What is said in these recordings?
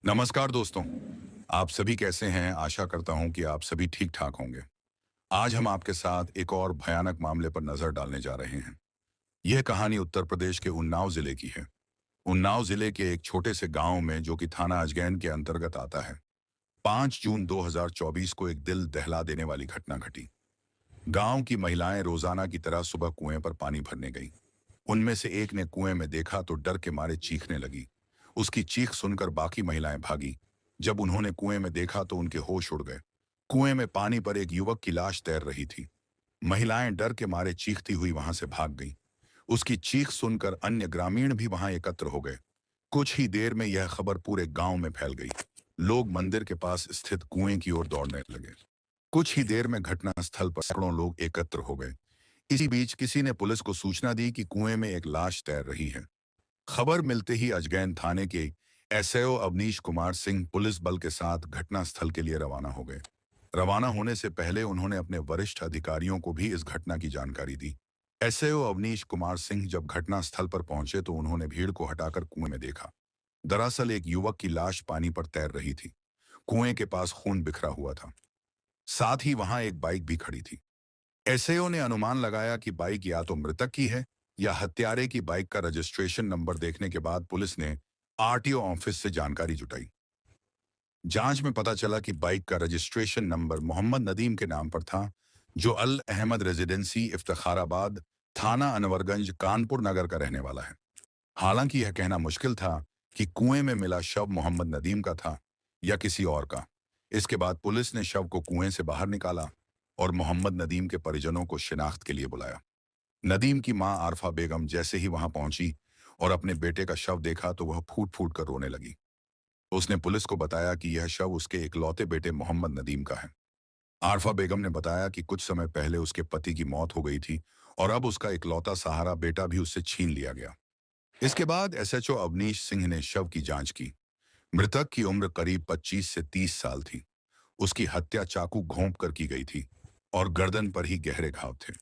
नमस्कार दोस्तों। आप सभी कैसे हैं? आशा करता हूं कि आप सभी ठीक ठाक होंगे। आज हम आपके साथ एक और भयानक मामले पर नजर डालने जा रहे हैं। यह कहानी उत्तर प्रदेश के उन्नाव जिले की है। उन्नाव जिले के एक छोटे से गांव में, जो कि थाना अजगैन के अंतर्गत आता है, 5 जून 2024 को एक दिल दहला देने वाली घटना घटी। गांव की महिलाएं रोजाना की तरह सुबह कुएं पर पानी भरने गईं। उनमें से एक ने कुएं में देखा तो डर के मारे चीखने लगी। उसकी चीख सुनकर बाकी महिलाएं भागी। जब उन्होंने कुएं में देखा तो उनके होश उड़ गए। कुएं में पानी पर एक युवक की लाश तैर रही थी। महिलाएं डर के मारे चीखती हुई वहां से भाग गईं। उसकी चीख सुनकर अन्य ग्रामीण भी वहां एकत्र हो गए। कुछ ही देर में यह खबर पूरे गांव में फैल गई। लोग मंदिर के पास स्थित कुएं की ओर दौड़ने लगे। कुछ ही देर में घटनास्थल पर सैकड़ों लोग एकत्र हो गए। इसी बीच किसी ने पुलिस को सूचना दी कि कुएं में एक लाश तैर रही है। खबर मिलते ही अजगैन थाने के एसएओ अवनीश कुमार सिंह पुलिस बल के साथ घटनास्थल के लिए रवाना हो गए। रवाना होने से पहले उन्होंने अपने वरिष्ठ अधिकारियों को भी इस घटना की जानकारी दी। एसएओ अवनीश कुमार सिंह जब घटनास्थल पर पहुंचे तो उन्होंने भीड़ को हटाकर कुएं में देखा। दरअसल एक युवक की लाश पानी पर तैर रही थी। कुएं के पास खून बिखरा हुआ था। साथ ही वहां एक बाइक भी खड़ी थी। एसएओ ने अनुमान लगाया कि बाइक या तो मृतक की है या हत्यारे की। बाइक का रजिस्ट्रेशन नंबर देखने के बाद पुलिस ने आरटीओ ऑफिस से जानकारी जुटाई। जांच में पता चला कि बाइक का रजिस्ट्रेशन नंबर मोहम्मद नदीम के नाम पर था, जो अल अहमद रेजिडेंसी इफ्तिखाराबाद, थाना अनवरगंज, कानपुर नगर का रहने वाला है। हालांकि यह कहना मुश्किल था कि कुएं में मिला शव मोहम्मद नदीम का था या किसी और का। इसके बाद पुलिस ने शव को कुएं से बाहर निकाला और मोहम्मद नदीम के परिजनों को शिनाख्त के लिए बुलाया। नदीम की मां आरफा बेगम जैसे ही वहां पहुंची और अपने बेटे का शव देखा तो वह फूट फूट कर रोने लगी। उसने पुलिस को बताया कि यह शव उसके इकलौते बेटे मोहम्मद नदीम का है। आरफा बेगम ने बताया कि कुछ समय पहले उसके पति की मौत हो गई थी और अब उसका इकलौता सहारा बेटा भी उससे छीन लिया गया। इसके बाद एसएचओ अवनीश सिंह ने शव की जांच की। मृतक की उम्र करीब 25 से 30 साल थी। उसकी हत्या चाकू घोंप कर की गई थी और गर्दन पर ही गहरे घाव थे।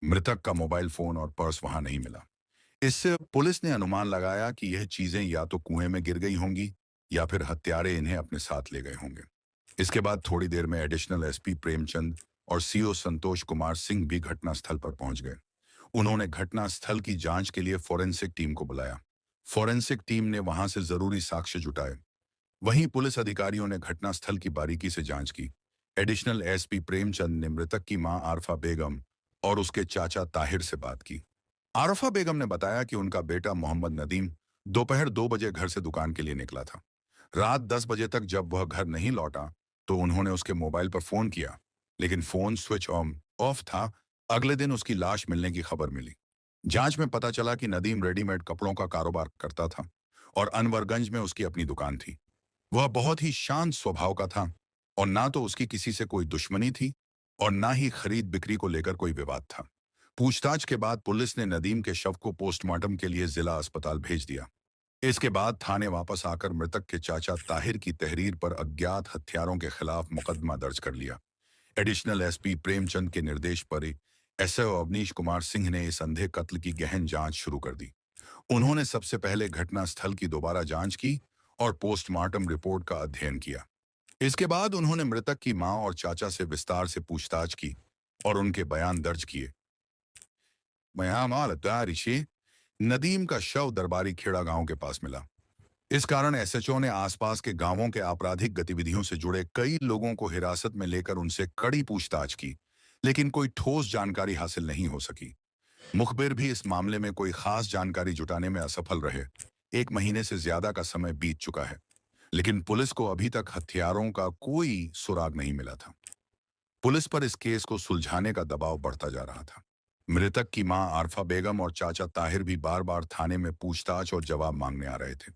मृतक का मोबाइल फोन और पर्स वहां नहीं मिला। इससे पुलिस ने अनुमान लगाया कि यह चीजें या तो कुएं में गिर गई होंगी या फिर हत्यारे इन्हें अपने साथ ले गए होंगे। इसके बाद थोड़ी देर में एडिशनल एसपी प्रेमचंद और सीओ संतोष कुमार सिंह भी घटनास्थल पर पहुंच गए। उन्होंने घटनास्थल की जांच के लिए फोरेंसिक टीम को बुलाया। फोरेंसिक टीम ने वहां से जरूरी साक्ष्य जुटाए। वहीं पुलिस अधिकारियों ने घटनास्थल की बारीकी से जांच की। एडिशनल एसपी प्रेमचंद ने मृतक की मां आरफा बेगम और उसके चाचा ताहिर से बात की। आरफा बेगम ने बताया कि उनका बेटा मोहम्मद नदीम दोपहर 2 बजे घर से दुकान के लिए निकला था। रात 10 बजे तक जब वह घर नहीं लौटा तो उन्होंने उसके मोबाइल पर फोन किया, लेकिन फोन स्विच ऑन ऑफ था। अगले दिन उसकी लाश मिलने की खबर मिली। जांच में पता चला कि नदीम रेडीमेड कपड़ों का कारोबार करता था और अनवरगंज में उसकी अपनी दुकान थी। वह बहुत ही शांत स्वभाव का था और ना तो उसकी किसी से कोई दुश्मनी थी और ना ही खरीद बिक्री को लेकर कोई विवाद था। पूछताछ के बाद पुलिस ने नदीम के शव को पोस्टमार्टम के लिए जिला अस्पताल भेज दिया। इसके बाद थाने वापस आकर मृतक के चाचा ताहिर की तहरीर पर अज्ञात हत्यारों के खिलाफ मुकदमा दर्ज कर लिया। एडिशनल एसपी प्रेमचंद के निर्देश पर एसओ अवनीश कुमार सिंह ने इस अंधे कत्ल की गहन जांच शुरू कर दी। उन्होंने सबसे पहले घटनास्थल की दोबारा जांच की और पोस्टमार्टम रिपोर्ट का अध्ययन किया। इसके बाद उन्होंने मृतक की मां और चाचा से विस्तार से पूछताछ की और उनके बयान दर्ज किए। ऋषि नदीम का शव दरबारी खेड़ा गांव के पास मिला। इस कारण एसएचओ ने आसपास के गांवों के आपराधिक गतिविधियों से जुड़े कई लोगों को हिरासत में लेकर उनसे कड़ी पूछताछ की, लेकिन कोई ठोस जानकारी हासिल नहीं हो सकी। मुखबिर भी इस मामले में कोई खास जानकारी जुटाने में असफल रहे। 1 महीने से ज्यादा का समय बीत चुका है, लेकिन पुलिस को अभी तक हत्यारों का कोई सुराग नहीं मिला था। पुलिस पर इस केस को सुलझाने का दबाव बढ़ता जा रहा था। मृतक की मां आरफा बेगम और चाचा ताहिर भी बार बार थाने में पूछताछ और जवाब मांगने आ रहे थे।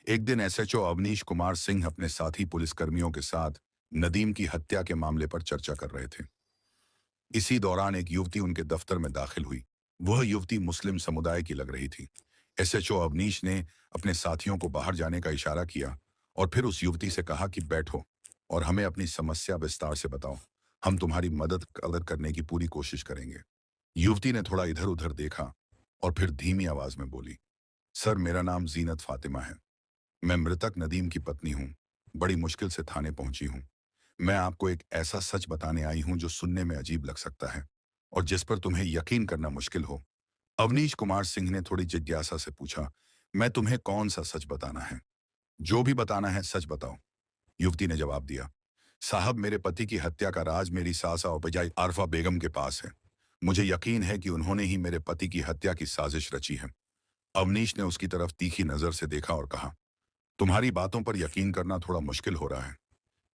एक दिन एसएचओ अवनीश कुमार सिंह अपने साथी पुलिसकर्मियों के साथ नदीम की हत्या के मामले पर चर्चा कर रहे थे। इसी दौरान एक युवती उनके दफ्तर में दाखिल हुई। वह युवती मुस्लिम समुदाय की लग रही थी। एसएचओ अवनीश ने अपने साथियों को बाहर जाने का इशारा किया और फिर उस युवती से कहा कि बैठो और हमें अपनी समस्या विस्तार से बताओ। हम तुम्हारी मदद करने की पूरी कोशिश करेंगे। युवती ने थोड़ा इधर उधर देखा और फिर धीमी आवाज में बोली, सर, मेरा नाम जीनत फातिमा है। मैं मृतक नदीम की पत्नी हूँ। बड़ी मुश्किल से थाने पहुंची हूँ। मैं आपको एक ऐसा सच बताने आई हूँ जो सुनने में अजीब लग सकता है और जिस पर तुम्हें यकीन करना मुश्किल हो। अवनीश कुमार सिंह ने थोड़ी जिज्ञासा से पूछा, मैं तुम्हें कौन सा सच बताना है? जो भी बताना है सच बताओ, युवती ने जवाब दिया। साहब, मेरे पति की हत्या का राज मेरी सासा और बजाय आरफा बेगम के पास है। मुझे यकीन है कि उन्होंने ही मेरे पति की हत्या की साजिश रची है। अवनीश ने उसकी तरफ तीखी नजर से देखा और कहा, तुम्हारी बातों पर यकीन करना थोड़ा मुश्किल हो रहा है।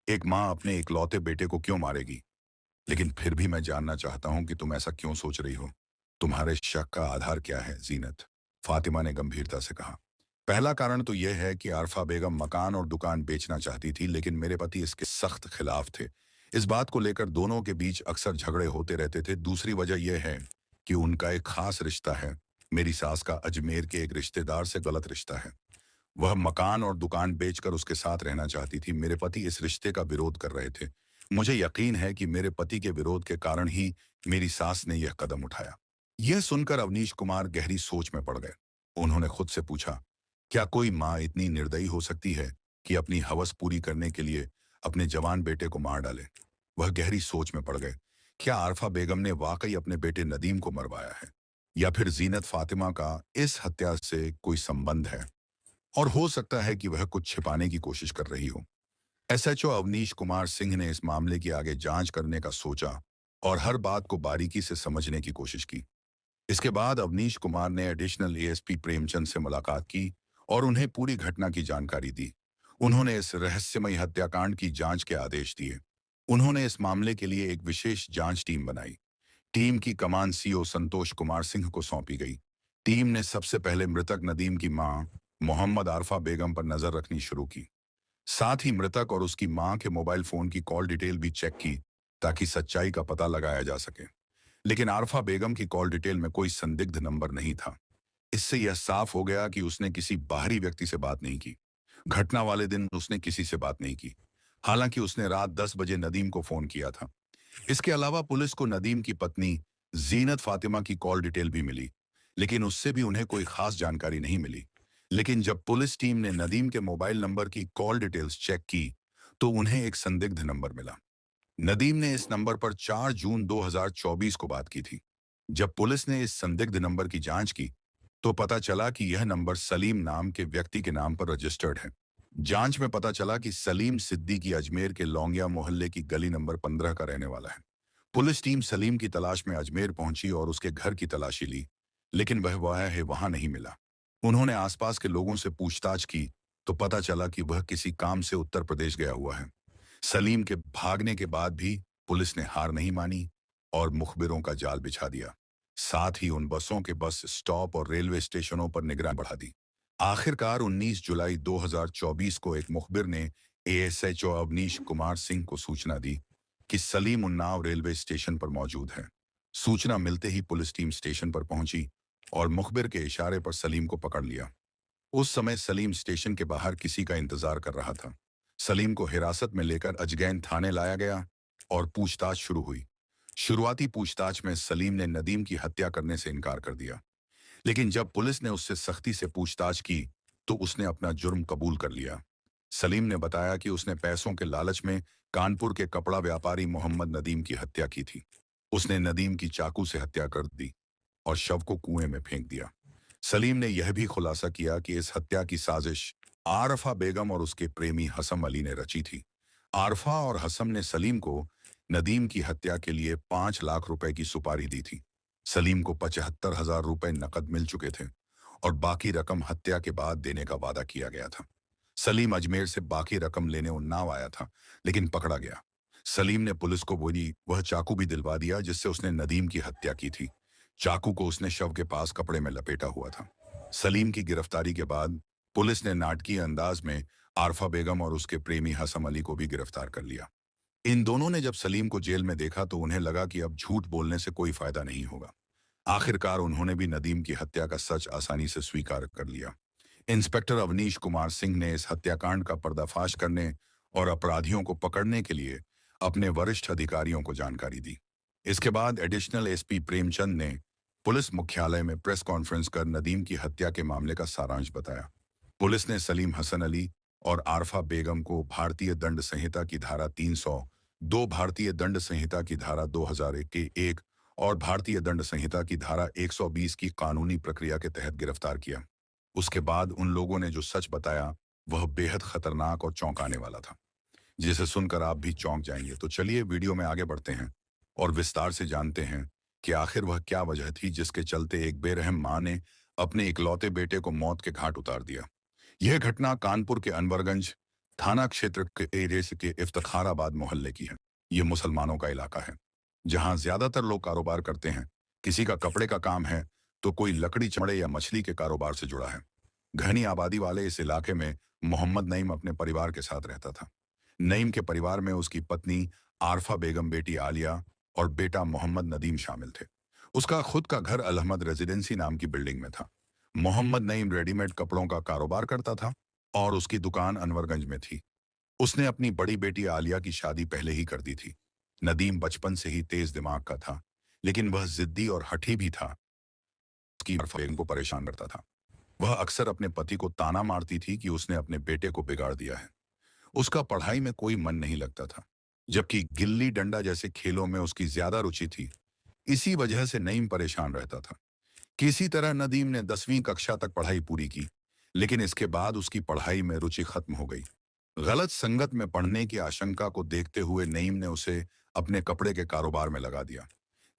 एक माँ अपने इकलौते बेटे को क्यों मारेगी? लेकिन फिर भी मैं जानना चाहता हूं कि तुम ऐसा क्यों सोच रही हो। तुम्हारे शक का आधार क्या है, जीनत? फातिमा ने गंभीरता से कहा। पहला कारण तो यह है कि आरफा बेगम मकान और दुकान बेचना चाहती थी, लेकिन मेरे पति इसके सख्त खिलाफ थे। इस बात को लेकर दोनों के बीच अक्सर झगड़े होते रहते थे। दूसरी वजह यह है कि उनका एक खास रिश्ता है। मेरी सास का अजमेर के एक रिश्तेदार से गलत रिश्ता है। वह मकान और दुकान बेचकर उसके साथ रहना चाहती थी। मेरे पति इस रिश्ते का विरोध कर रहे थे। मुझे यकीन है कि मेरे पति के विरोध के कारण ही मेरी सास ने यह कदम उठाया। यह सुनकर अवनीश कुमार गहरी सोच में पड़ गए। उन्होंने खुद से पूछा, क्या कोई माँ इतनी निर्दयी हो सकती है कि अपनी हवस पूरी करने के लिए अपने जवान बेटे को मार डाले? वह गहरी सोच में पड़ गए। क्या आरफा बेगम ने वाकई अपने बेटे नदीम को मरवाया है, या फिर जीनत फातिमा का इस हत्या से कोई संबंध है और हो सकता है कि वह कुछ छिपाने की कोशिश कर रही हो। एसएचओ अवनीश कुमार सिंह ने इस मामले की आगे जांच करने का सोचा और हर बात को बारीकी से समझने की कोशिश की। इसके बाद अवनीश कुमार ने एडिशनल एएसपी प्रेमचंद से मुलाकात की और उन्हें पूरी घटना की जानकारी दी। उन्होंने इस रहस्यमयी हत्याकांड की जांच के आदेश दिए। उन्होंने इस मामले के लिए एक विशेष जांच टीम बनाई। टीम की कमान सीओ संतोष कुमार सिंह को सौंपी गई। टीम ने सबसे पहले मृतक नदीम की मां मोहम्मद आरफा बेगम पर नजर रखनी शुरू की। साथ ही मृतक और उसकी मां के मोबाइल फोन की कॉल डिटेल भी चेक की, ताकि सच्चाई का पता लगाया जा सके। लेकिन आरफा बेगम की कॉल डिटेल में कोई संदिग्ध नंबर नहीं था। इससे यह साफ हो गया कि उसने किसी बाहरी व्यक्ति से बात नहीं की। घटना वाले दिन उसने किसी से बात नहीं की, हालांकि उसने रात 10 बजे नदीम को फोन किया था। इसके अलावा पुलिस को नदीम की पत्नी जीनत फातिमा की कॉल डिटेल भी मिली, लेकिन उससे भी उन्हें कोई खास जानकारी नहीं मिली। लेकिन जब पुलिस टीम ने नदीम के मोबाइल नंबर की कॉल डिटेल्स चेक की, तो उन्हें एक संदिग्ध नंबर मिला। नदीम ने इस नंबर पर 4 जून 2024 को बात की थी। जब पुलिस ने इस संदिग्ध नंबर की जांच की, तो पता चला कि यह नंबर सलीम नाम के व्यक्ति के नाम पर रजिस्टर्ड है। जांच में पता चला कि सलीम सिद्दीकी अजमेर के लौंगिया मोहल्ले की गली नंबर 15 का रहने वाला है। पुलिस टीम सलीम की तलाश में अजमेर पहुंची और उसके घर की तलाशी ली, लेकिन वह है वहां नहीं मिला। उन्होंने आसपास के लोगों से पूछताछ की, तो पता चला कि वह किसी काम से उत्तर प्रदेश गया हुआ है। सलीम के भागने के बाद भी पुलिस ने हार नहीं मानी और मुखबिरों का जाल बिछा दिया। साथ ही उन बसों के बस स्टॉप और रेलवे स्टेशनों पर निगरानी बढ़ा दी। आखिरकार 19 जुलाई 2024 को एक मुखबिर ने एएसएचओ अवनीश कुमार सिंह को सूचना दी कि सलीम उन्नाव रेलवे स्टेशन पर मौजूद है। सूचना मिलते ही पुलिस टीम स्टेशन पर पहुंची और मुखबिर के इशारे पर सलीम को पकड़ लिया। उस समय सलीम स्टेशन के बाहर किसी का इंतजार कर रहा था। सलीम को हिरासत में लेकर अजगैन थाने लाया गया और पूछताछ शुरू हुई। शुरुआती पूछताछ में सलीम ने नदीम की हत्या करने से इनकार कर दिया, लेकिन जब पुलिस ने उससे सख्ती से पूछताछ की, तो उसने अपना जुर्म कबूल कर लिया। सलीम ने बताया कि उसने पैसों के लालच में कानपुर के कपड़ा व्यापारी मोहम्मद नदीम की हत्या की थी। उसने नदीम की चाकू से हत्या कर दी और शव को कुएं में फेंक दिया। सलीम ने यह भी खुलासा किया कि इस हत्या की साजिश आरफा बेगम और उसके प्रेमी हसम अली ने रची थी। आरफा और हसम ने सलीम को नदीम की हत्या के लिए 5 लाख रुपए की सुपारी दी थी। सलीम को 75,000 रुपए नकद मिल चुके थे और बाकी रकम हत्या के बाद देने का वादा किया गया था। सलीम अजमेर से बाकी रकम लेने उन्नाव आया था, लेकिन पकड़ा गया। सलीम ने पुलिस को वह चाकू भी दिलवा दिया जिससे उसने नदीम की हत्या की थी। चाकू को उसने शव के पास कपड़े में लपेटा हुआ था। सलीम की गिरफ्तारी के बाद पुलिस ने नाटकीय अंदाज में आरफा बेगम और उसके प्रेमी हसम अली को भी गिरफ्तार कर लिया। इन दोनों ने जब सलीम को जेल में देखा तो उन्हें लगा कि अब झूठ बोलने से कोई फायदा नहीं होगा। आखिरकार उन्होंने भी नदीम की हत्या का सच आसानी से स्वीकार कर लिया। इंस्पेक्टर अवनीश कुमार सिंह ने इस हत्याकांड का पर्दाफाश करने और अपराधियों को पकड़ने के लिए अपने वरिष्ठ अधिकारियों को जानकारी दी। इसके बाद एडिशनल एसपी प्रेमचंद ने पुलिस मुख्यालय में प्रेस कॉन्फ्रेंस कर नदीम की हत्या के मामले का सारांश बताया। पुलिस ने सलीम हसन अली और आरफा बेगम को भारतीय दंड संहिता की धारा 302, भारतीय दंड संहिता की धारा 2001 के एक और भारतीय दंड संहिता की धारा 120 की कानूनी प्रक्रिया के तहत गिरफ्तार किया। उसके बाद उन लोगों ने जो सच बताया वह बेहद खतरनाक और चौंकाने वाला था, जिसे सुनकर आप भी चौंक जाएंगे। तो चलिए वीडियो में आगे बढ़ते हैं और विस्तार से जानते हैं कि आखिर वह क्या वजह थी जिसके चलते एक बेरहम मां ने अपने इकलौते बेटे को मौत के घाट उतार दिया। यह घटना कानपुर के अनवरगंज थाना क्षेत्र के एरिया के इफ्तिखाराबाद मोहल्ले की है। यह मुसलमानों का इलाका है जहां ज्यादातर लोग कारोबार करते हैं। किसी का कपड़े का काम है तो कोई लकड़ी चमड़े या मछली के कारोबार से जुड़ा है। घनी आबादी वाले इस इलाके में मोहम्मद नईम अपने परिवार के साथ रहता था। नईम के परिवार में उसकी पत्नी आरफा बेगम, बेटी आलिया और बेटा मोहम्मद नदीम शामिल थे। उसका खुद का घर अलहमद रेजिडेंसी नाम की बिल्डिंग में था। मोहम्मद नईम रेडीमेड कपड़ों का कारोबार करता था और उसकी दुकान अनवरगंज में थी। उसने अपनी बड़ी बेटी आलिया की शादी पहले ही कर दी थी। नदीम बचपन से ही तेज दिमाग का था, लेकिन वह जिद्दी और हठी भी था। उसकी आरफा बेगम को परेशान करता था। वह अक्सर अपने पति को ताना मारती थी कि उसने अपने बेटे को बिगाड़ दिया है। उसका पढ़ाई में कोई मन नहीं लगता था, जबकि गिल्ली डंडा जैसे खेलों में उसकी ज्यादा रुचि थी। इसी वजह से नईम परेशान रहता था। किसी तरह नदीम ने 10वीं कक्षा तक पढ़ाई पूरी की, लेकिन इसके बाद उसकी पढ़ाई में रुचि खत्म हो गई। गलत संगत में पढ़ने की आशंका को देखते हुए नईम ने उसे अपने कपड़े के कारोबार में लगा दिया।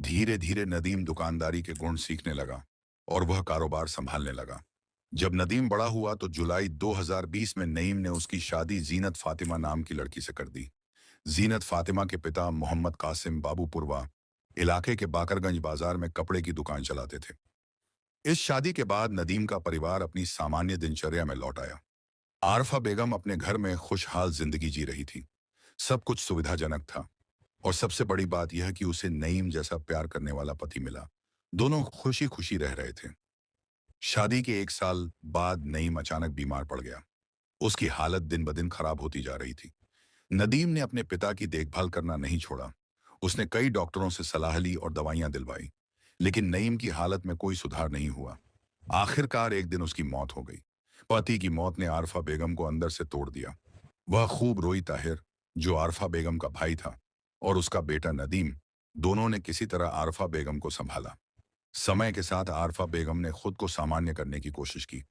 धीरे धीरे नदीम दुकानदारी के गुण सीखने लगा और वह कारोबार संभालने लगा। जब नदीम बड़ा हुआ तो जुलाई 2020 में नईम ने उसकी शादी जीनत फातिमा नाम की लड़की से कर दी। जीनत फातिमा के पिता मोहम्मद कासिम बाबूपुरवा इलाके के बाकरगंज बाजार में कपड़े की दुकान चलाते थे। इस शादी के बाद नदीम का परिवार अपनी सामान्य दिनचर्या में लौट आया। आरफा बेगम अपने घर में खुशहाल जिंदगी जी रही थी। सब कुछ सुविधाजनक था और सबसे बड़ी बात यह कि उसे नईम जैसा प्यार करने वाला पति मिला। दोनों खुशी खुशी रह रहे थे। शादी के 1 साल बाद नईम अचानक बीमार पड़ गया। उसकी हालत दिन ब दिन खराब होती जा रही थी। नदीम ने अपने पिता की देखभाल करना नहीं छोड़ा। उसने कई डॉक्टरों से सलाह ली और दवाइयां दिलवाई, लेकिन नईम की हालत में कोई सुधार नहीं हुआ। आखिरकार एक दिन उसकी मौत हो गई। पति की मौत ने आरफा बेगम को अंदर से तोड़ दिया। वह खूब रोई। ताहिर, जो आरफा बेगम का भाई था, और उसका बेटा नदीम, दोनों ने किसी तरह आरफा बेगम को संभाला। समय के साथ आरफा बेगम ने खुद को सामान्य करने की कोशिश की।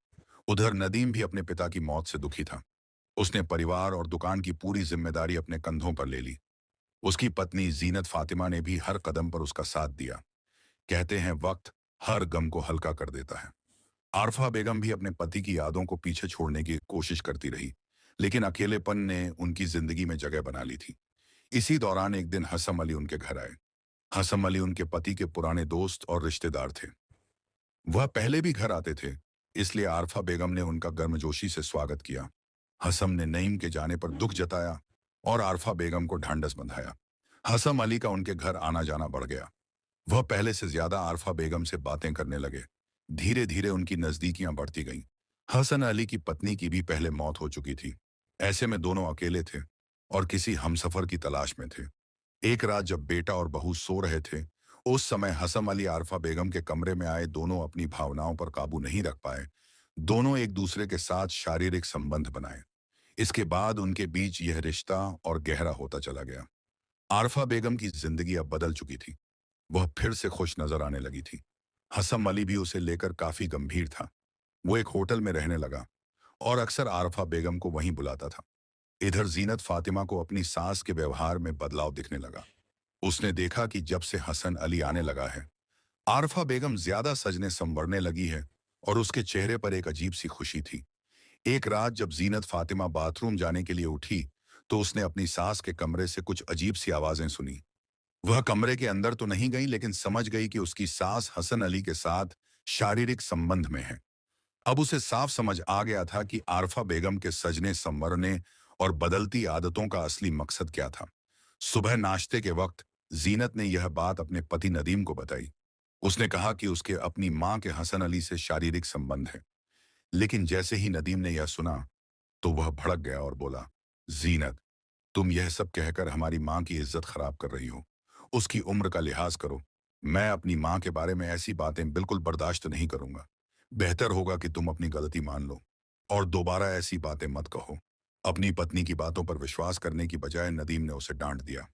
उधर नदीम भी अपने पिता की मौत से दुखी था। उसने परिवार और दुकान की पूरी जिम्मेदारी अपने कंधों पर ले ली। उसकी पत्नी जीनत फातिमा ने भी हर कदम पर उसका साथ दिया। कहते हैं वक्त हर गम को हल्का कर देता है। आरफा बेगम भी अपने पति की यादों को पीछे छोड़ने की कोशिश करती रही, लेकिन अकेलेपन ने उनकी जिंदगी में जगह बना ली थी। इसी दौरान एक दिन हसम अली उनके घर आए। हसम अली उनके पति के पुराने दोस्त और रिश्तेदार थे। वह पहले भी घर आते थे, इसलिए आरफा बेगम ने उनका गर्मजोशी से स्वागत किया। हसम ने नईम के जाने पर दुख जताया और आरफा बेगम को ढांढस बंधाया। हसम अली का उनके घर आना जाना बढ़ गया। वह पहले से ज्यादा आरफा बेगम से बातें करने लगे। धीरे धीरे उनकी नजदीकियां बढ़ती गईं। हसन अली की पत्नी की भी पहले मौत हो चुकी थी। ऐसे में दोनों अकेले थे और किसी हमसफर की तलाश में थे। एक रात जब बेटा और बहू सो रहे थे, उस समय हसन अली आरफा बेगम के कमरे में आए। दोनों अपनी भावनाओं पर काबू नहीं रख पाए। दोनों एक दूसरे के साथ शारीरिक संबंध बनाए। इसके बाद उनके बीच यह रिश्ता और गहरा होता चला गया। आरफा बेगम की जिंदगी अब बदल चुकी थी। वह फिर से खुश नजर आने लगी थी। हसन अली भी उसे लेकर काफी गंभीर था। वो एक होटल में रहने लगा और अक्सर आरफा बेगम को वहीं बुलाता था। इधर जीनत फातिमा को अपनी सास के व्यवहार में बदलाव दिखने लगा। उसने देखा कि जब से हसन अली आने लगा है, आरफा बेगम ज्यादा सजने संवरने लगी है और उसके चेहरे पर एक अजीब सी खुशी थी। एक रात जब जीनत फातिमा बाथरूम जाने के लिए उठी, तो उसने अपनी सास के कमरे से कुछ अजीब सी आवाजें सुनी। वह कमरे के अंदर तो नहीं गई, लेकिन समझ गई कि उसकी सास हसन अली के साथ शारीरिक संबंध में है। अब उसे साफ समझ आ गया था कि आरफा बेगम के सजने संवरने और बदलती आदतों का असली मकसद क्या था। सुबह नाश्ते के वक्त जीनत ने यह बात अपने पति नदीम को बताई। उसने कहा कि उसके अपनी मां के हसन अली से शारीरिक संबंध है। लेकिन जैसे ही नदीम ने यह सुना, तो वह भड़क गया और बोला, जीनत, तुम यह सब कहकर हमारी मां की इज्जत खराब कर रही हो। उसकी उम्र का लिहाज करो। मैं अपनी मां के बारे में ऐसी बातें बिल्कुल बर्दाश्त नहीं करूंगा। बेहतर होगा कि तुम अपनी गलती मान लो। और दोबारा ऐसी बातें मत कहो। अपनी पत्नी की बातों पर विश्वास करने की बजाय नदीम ने उसे डांट दिया।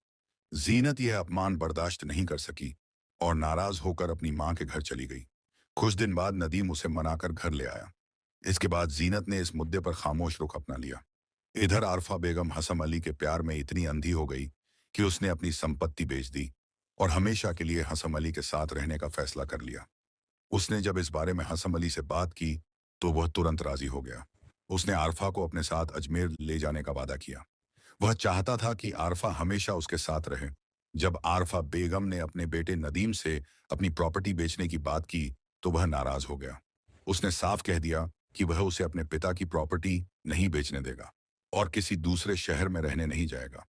जीनत यह अपमान बर्दाश्त नहीं कर सकी और नाराज होकर अपनी मां के घर चली गई। कुछ दिन बाद नदीम उसे मनाकर घर ले आया। इसके बाद जीनत ने इस मुद्दे पर खामोश रुख अपना लिया। इधर आरफा बेगम हसम अली के प्यार में इतनी अंधी हो गई कि उसने अपनी संपत्ति बेच दी और हमेशा के लिए हसम अली के साथ रहने का फैसला कर लिया। उसने जब इस बारे में हसम अली से बात की तो वह तुरंत राजी हो गया। उसने आरफा को अपने साथ अजमेर ले जाने का वादा किया। वह चाहता था कि आरफा हमेशा उसके साथ रहे। जब आरफा बेगम ने अपने बेटे नदीम से अपनी प्रॉपर्टी बेचने की बात की तो वह नाराज हो गया। उसने साफ कह दिया कि वह उसे अपने पिता की प्रॉपर्टी नहीं बेचने देगा और किसी दूसरे शहर में रहने नहीं जाएगा।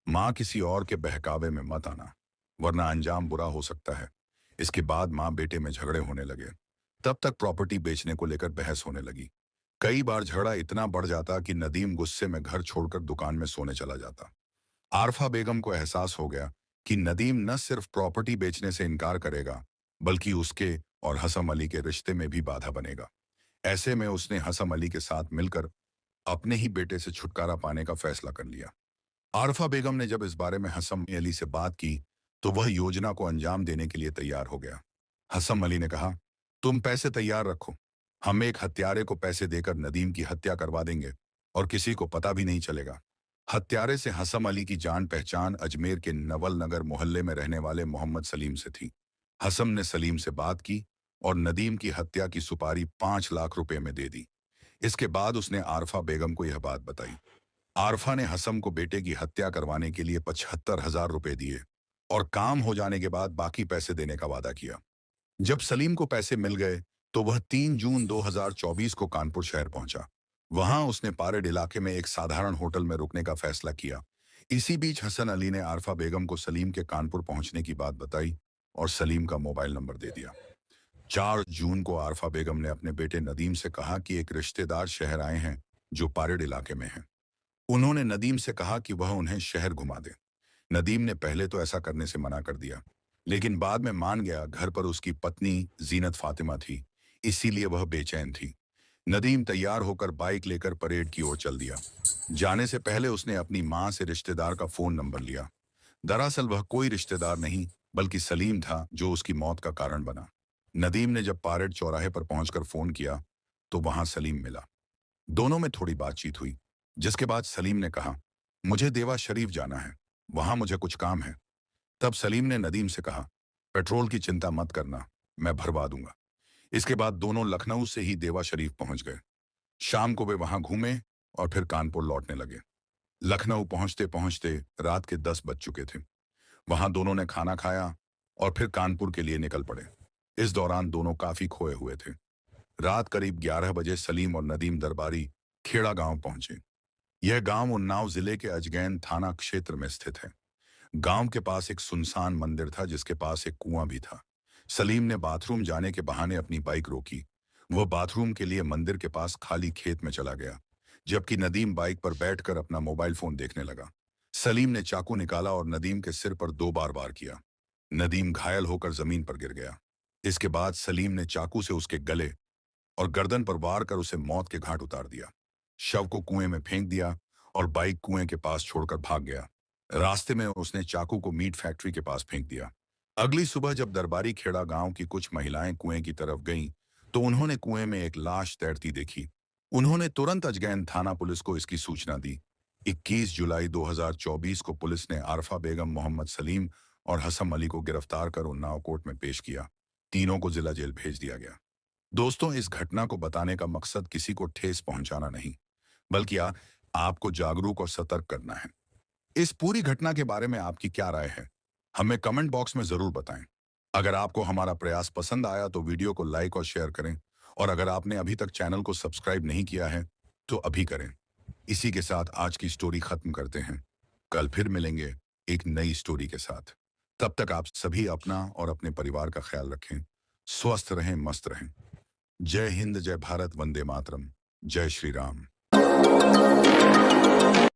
माँ किसी और के बहकावे में मत आना, वरना अंजाम बुरा हो सकता है। इसके बाद माँ बेटे में झगड़े होने लगे। तब तक प्रॉपर्टी बेचने को लेकर बहस होने लगी। कई बार झगड़ा इतना बढ़ जाता कि नदीम गुस्से में घर छोड़कर दुकान में सोने चला जाता। आरफा बेगम को एहसास हो गया कि नदीम न सिर्फ प्रॉपर्टी बेचने से इनकार करेगा, बल्कि उसके और हसम अली के रिश्ते में भी बाधा बनेगा। ऐसे में उसने हसम अली के साथ मिलकर अपने ही बेटे से छुटकारा पाने का फैसला कर लिया। आरफा बेगम ने जब इस बारे में हसम अली से बात की तो वह योजना को अंजाम देने के लिए तैयार हो गया। हसम अली ने कहा, तुम पैसे तैयार रखो, हम एक हत्यारे को पैसे देकर नदीम की हत्या करवा देंगे और किसी को पता भी नहीं चलेगा। हत्यारे से हसम अली की जान पहचान अजमेर के नवल नगर मोहल्ले में रहने वाले मोहम्मद सलीम से थी। हसम ने सलीम से बात की और नदीम की हत्या की सुपारी 5 लाख रुपए में दे दी। इसके बाद उसने आरफा बेगम को यह बात बताई। आरफा ने हसम को बेटे की हत्या करवाने के लिए 75,000 रुपए दिए और काम हो जाने के बाद बाकी पैसे देने का वादा किया। जब सलीम को पैसे मिल गए तो वह 3 जून 2024 को कानपुर शहर पहुंचा। वहां उसने पारेड इलाके में एक साधारण होटल में रुकने का फैसला किया। इसी बीच हसन अली ने आरफा बेगम को सलीम के कानपुर पहुंचने की बात बताई और सलीम का मोबाइल नंबर दे दिया। 4 जून को आरफा बेगम ने अपने बेटे नदीम से कहा कि एक रिश्तेदार शहर आए हैं जो पारेड इलाके में हैं। उन्होंने नदीम से कहा कि वह उन्हें शहर घुमा दे। नदीम ने पहले तो ऐसा करने से मना कर दिया, लेकिन बाद में मान गया। घर पर उसकी पत्नी जीनत फातिमा थी, इसीलिए वह बेचैन थी। नदीम तैयार होकर बाइक लेकर परेड की ओर चल दिया। जाने से पहले उसने अपनी मां से रिश्तेदार का फोन नंबर लिया। दरअसल वह कोई रिश्तेदार नहीं बल्कि सलीम था जो उसकी मौत का कारण बना। नदीम ने जब पारेड चौराहे पर पहुंचकर फोन किया तो वहां सलीम मिला। दोनों में थोड़ी बातचीत हुई, जिसके बाद सलीम ने कहा, मुझे देवा शरीफ जाना है, वहां मुझे कुछ काम है। तब सलीम ने नदीम से कहा, पेट्रोल की चिंता मत करना, मैं भरवा दूंगा। इसके बाद दोनों लखनऊ से ही देवा शरीफ पहुंच गए। शाम को वे वहां घूमे और फिर कानपुर लौटने लगे। लखनऊ पहुंचते पहुंचते रात के 10 बज चुके थे। वहां दोनों ने खाना खाया और फिर कानपुर के लिए निकल पड़े। इस दौरान दोनों काफी खोए हुए थे। रात करीब 11 बजे सलीम और नदीम दरबारी खेड़ा गांव पहुंचे। यह गांव उन्नाव जिले के अजगैन थाना क्षेत्र में स्थित है। गांव के पास एक सुनसान मंदिर था जिसके पास एक कुआं भी था। सलीम ने बाथरूम जाने के बहाने अपनी बाइक रोकी। वह बाथरूम के लिए मंदिर के पास खाली खेत में चला गया, जबकि नदीम बाइक पर बैठकर अपना मोबाइल फोन देखने लगा। सलीम ने चाकू निकाला और नदीम के सिर पर 2 बार वार किया। नदीम घायल होकर जमीन पर गिर गया। इसके बाद सलीम ने चाकू से उसके गले और गर्दन पर वार कर उसे मौत के घाट उतार दिया। शव को कुएं में फेंक दिया और बाइक कुएं के पास छोड़कर भाग गया। रास्ते में उसने चाकू को मीट फैक्ट्री के पास फेंक दिया। अगली सुबह जब दरबारी खेड़ा गांव की कुछ महिलाएं कुएं की तरफ गईं, तो उन्होंने कुएं में एक लाश तैरती देखी। उन्होंने तुरंत अजगैन थाना पुलिस को इसकी सूचना दी। 21 जुलाई 2024 को पुलिस ने आरफा बेगम, मोहम्मद सलीम और हसम अली को गिरफ्तार कर उन्नाव कोर्ट में पेश किया। तीनों को जिला जेल भेज दिया गया। दोस्तों, इस घटना को बताने का मकसद किसी को ठेस पहुंचाना नहीं, बल्कि आपको जागरूक और सतर्क करना है। इस पूरी घटना के बारे में आपकी क्या राय है, हमें कमेंट बॉक्स में जरूर बताएं। अगर आपको हमारा प्रयास पसंद आया तो वीडियो को लाइक और शेयर करें, और अगर आपने अभी तक चैनल को सब्सक्राइब नहीं किया है तो अभी करें। इसी के साथ आज की स्टोरी खत्म करते हैं। कल फिर मिलेंगे एक नई स्टोरी के साथ। तब तक आप सभी अपना और अपने परिवार का ख्याल रखें। स्वस्थ रहें, मस्त रहें। जय हिंद, जय भारत, वंदे मातरम, जय श्री राम।